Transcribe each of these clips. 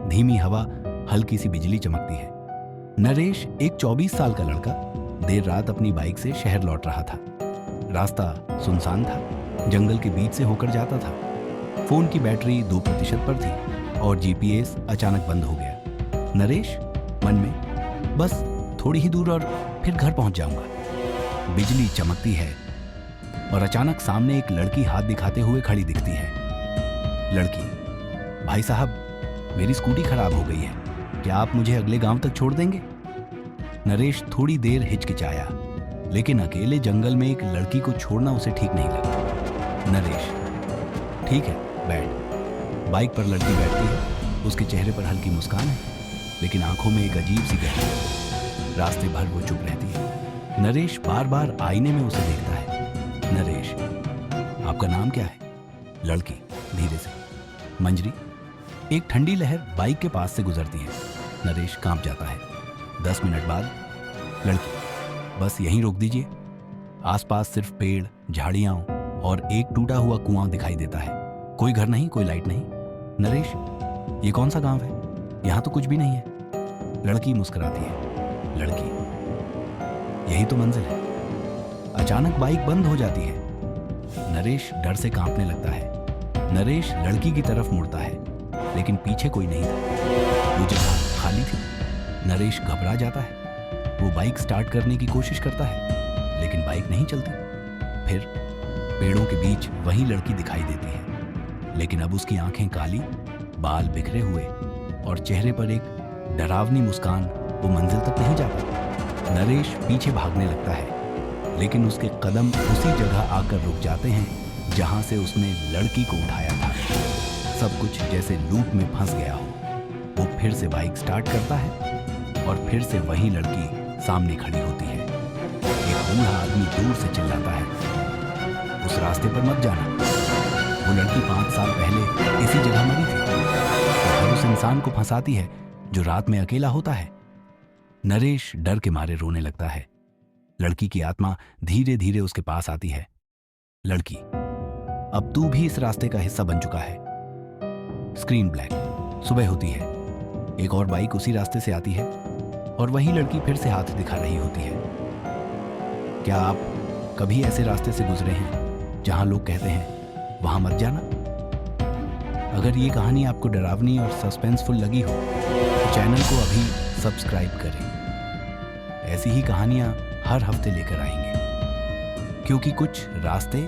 धीमी हवा, हल्की सी बिजली चमकती है। नरेश, एक 24 साल का लड़का, देर रात अपनी बाइक से शहर लौट रहा था। रास्ता सुनसान था, जंगल के बीच से होकर जाता था। फोन की बैटरी 2% पर थी और जीपीएस अचानक बंद हो गया। नरेश मन में, बस थोड़ी ही दूर और फिर घर पहुंच जाऊंगा। बिजली चमकती है और अचानक सामने एक लड़की हाथ दिखाते हुए खड़ी दिखती है। लड़की, भाई साहब, मेरी स्कूटी खराब हो गई है, क्या आप मुझे अगले गांव तक छोड़ देंगे? नरेश थोड़ी देर हिचकिचाया, लेकिन अकेले जंगल में एक लड़की को छोड़ना उसे ठीक नहीं लगा। नरेश, ठीक है, बैठ। बाइक पर लड़की बैठती है, उसके चेहरे पर हल्की मुस्कान है, लेकिन आंखों में एक अजीब सी गहराई। रास्ते भर वो चुप रहती है। नरेश बार बार आईने में उसे देखता है। नरेश, आपका नाम क्या है? लड़की धीरे से, मंजरी। एक ठंडी लहर बाइक के पास से गुजरती है। नरेश कांप जाता है। 10 मिनट बाद लड़की, बस यहीं रोक दीजिए। आसपास सिर्फ पेड़, झाड़ियां और एक टूटा हुआ कुआं दिखाई देता है। कोई घर नहीं, कोई लाइट नहीं। नरेश, ये कौन सा गांव है? यहां तो कुछ भी नहीं है। लड़की मुस्कुराती है। लड़की, यही तो मंजिल है। अचानक बाइक बंद हो जाती है। नरेश डर से कांपने लगता है। नरेश लड़की की तरफ मुड़ता है, लेकिन पीछे कोई नहीं था। वो जगह खाली थी। नरेश घबरा जाता है। वो बाइक स्टार्ट करने की कोशिश करता है, लेकिन बाइक नहीं चलती। फिर पेड़ों के बीच वही लड़की दिखाई देती है, लेकिन अब उसकी आंखें काली, बाल बिखरे हुए और चेहरे पर एक डरावनी मुस्कान। वो मंजिल तक नहीं जा पाता। नरेश पीछे भागने लगता है, लेकिन उसके कदम उसी जगह आकर रुक जाते हैं जहां से उसने लड़की को उठाया था। सब कुछ जैसे लूप में फंस गया हो। वो फिर से बाइक स्टार्ट करता है और फिर से वही लड़की सामने खड़ी होती है। एक बूढ़ा आदमी दूर से चिल्लाता है, उस रास्ते पर मत जाना। वो लड़की 5 साल पहले इसी जगह मरी थी। और उस इंसान को फंसाती है जो रात में अकेला होता है। नरेश डर के मारे रोने लगता है। लड़की की आत्मा धीरे धीरे उसके पास आती है। लड़की, अब तू भी इस रास्ते का हिस्सा बन चुका है। Screen black. सुबह होती है। एक और बाइक उसी रास्ते से आती है और वही लड़की फिर से हाथ दिखा रही होती है। क्या आप कभी ऐसे रास्ते से गुजरे हैं जहां लोग कहते हैं वहां मत जाना? अगर ये कहानी आपको डरावनी और सस्पेंसफुल लगी हो तो चैनल को अभी सब्सक्राइब करें। ऐसी ही कहानियां हर हफ्ते लेकर आएंगे, क्योंकि कुछ रास्ते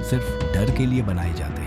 सिर्फ डर के लिए बनाए जाते हैं।